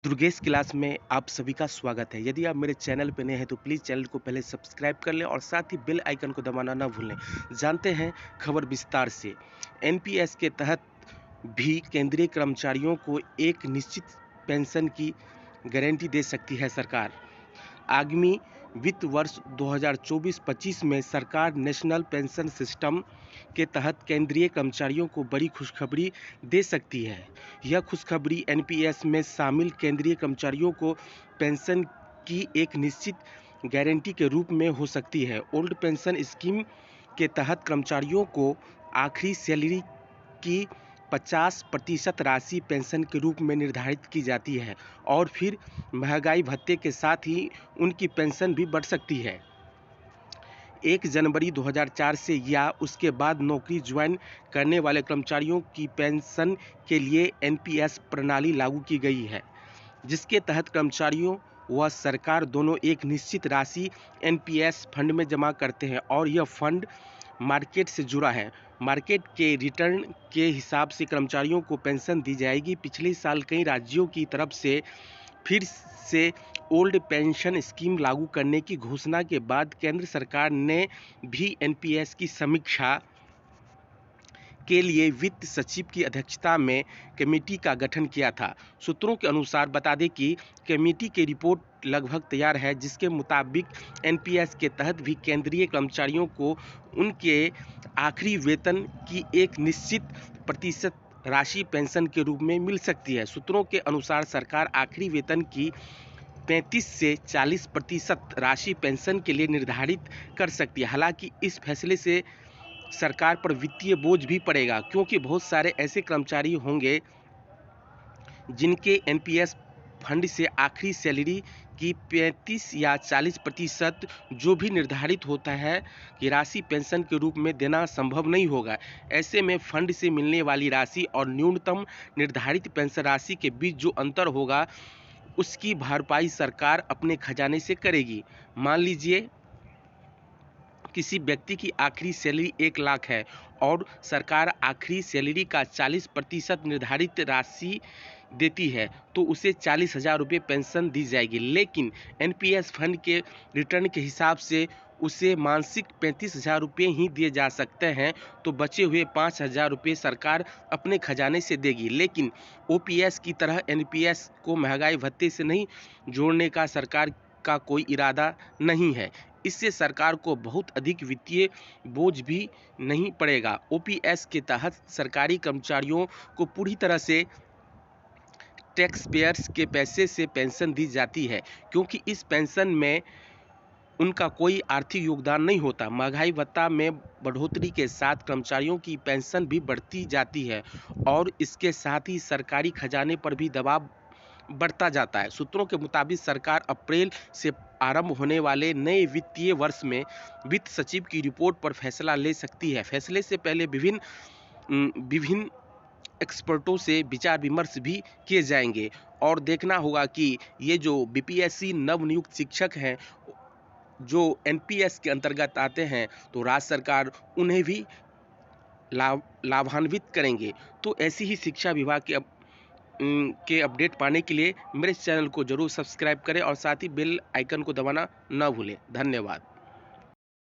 Durgesh class में आप सभी का स्वागत है। यदि आप मेरे चैनल पर नए हैं तो प्लीज़ चैनल को पहले सब्सक्राइब कर लें और साथ ही बेल आइकन को दबाना ना भूलें। जानते हैं खबर विस्तार से। एनपीएस के तहत भी केंद्रीय कर्मचारियों को एक निश्चित पेंशन की गारंटी दे सकती है सरकार। आगामी वित्त वर्ष 2024-25 में सरकार नेशनल पेंशन सिस्टम के तहत केंद्रीय कर्मचारियों को बड़ी खुशखबरी दे सकती है। यह खुशखबरी एनपीएस में शामिल केंद्रीय कर्मचारियों को पेंशन की एक निश्चित गारंटी के रूप में हो सकती है। ओल्ड पेंशन स्कीम के तहत कर्मचारियों को आखिरी सैलरी की 50% राशि पेंशन के रूप में निर्धारित की जाती है और फिर महंगाई भत्ते के साथ ही उनकी पेंशन भी बढ़ सकती है। 1 जनवरी 2004 से या उसके बाद नौकरी ज्वाइन करने वाले कर्मचारियों की पेंशन के लिए एनपीएस प्रणाली लागू की गई है, जिसके तहत कर्मचारियों व सरकार दोनों एक निश्चित राशि एनपीएस फंड में जमा करते हैं और यह फंड मार्केट से जुड़ा है। मार्केट के रिटर्न के हिसाब से कर्मचारियों को पेंशन दी जाएगी। पिछले साल कई राज्यों की तरफ से फिर से ओल्ड पेंशन स्कीम लागू करने की घोषणा के बाद केंद्र सरकार ने भी एनपीएस की समीक्षा के लिए वित्त सचिव की अध्यक्षता में कमेटी का गठन किया था। सूत्रों के अनुसार बता दें कि कमेटी की रिपोर्ट लगभग तैयार है, जिसके मुताबिक एनपीएस के तहत भी केंद्रीय कर्मचारियों को उनके आखिरी वेतन की एक निश्चित प्रतिशत राशि पेंशन के रूप में मिल सकती है। सूत्रों के अनुसार सरकार आखिरी वेतन की 35 से 40% राशि पेंशन के लिए निर्धारित कर सकती है। हालांकि इस फैसले से सरकार पर वित्तीय बोझ भी पड़ेगा, क्योंकि बहुत सारे ऐसे कर्मचारी होंगे जिनके एनपीएस फंड से आखिरी सैलरी की 35 या 40% जो भी निर्धारित होता है कि राशि पेंशन के रूप में देना संभव नहीं होगा। ऐसे में फंड से मिलने वाली राशि और न्यूनतम निर्धारित पेंशन राशि के बीच जो अंतर होगा, उसकी भरपाई सरकार अपने खजाने से करेगी। मान लीजिए किसी व्यक्ति की आखिरी सैलरी 1 लाख है और सरकार आखिरी सैलरी का 40% निर्धारित राशि देती है, तो उसे 40,000 रुपये पेंशन दी जाएगी। लेकिन एनपीएस फंड के रिटर्न के हिसाब से उसे मासिक 35,000 रुपये ही दिए जा सकते हैं, तो बचे हुए 5,000 रुपये सरकार अपने खजाने से देगी। लेकिन ओपीएस की तरह एनपीएस को महंगाई भत्ते से नहीं जोड़ने का सरकार का कोई इरादा नहीं है। इससे सरकार को बहुत अधिक वित्तीय बोझ भी नहीं पड़ेगा। ओपीएस के तहत सरकारी कर्मचारियों को पूरी तरह से टैक्स पेयर्स के पैसे से पेंशन दी जाती है, क्योंकि इस पेंशन में उनका कोई आर्थिक योगदान नहीं होता। महंगाई भत्ता में बढ़ोतरी के साथ कर्मचारियों की पेंशन भी बढ़ती जाती है और इसके साथ ही सरकारी खजाने पर भी दबाव बढ़ता जाता है। सूत्रों के मुताबिक सरकार अप्रैल से आरंभ होने वाले नए वित्तीय वर्ष में वित्त सचिव की रिपोर्ट पर फैसला ले सकती है। फैसले से पहले विभिन्न एक्सपर्टों से विचार विमर्श भी किए जाएंगे और देखना होगा कि ये जो बीपीएससी नवनियुक्त शिक्षक हैं, जो एनपीएस के अंतर्गत आते हैं, तो राज्य सरकार उन्हें भी लाभान्वित करेंगे। तो ऐसी ही शिक्षा विभाग के अपडेट पाने के लिए मेरे चैनल को जरूर सब्सक्राइब करें और साथ ही बेल आइकन को दबाना ना भूलें। धन्यवाद।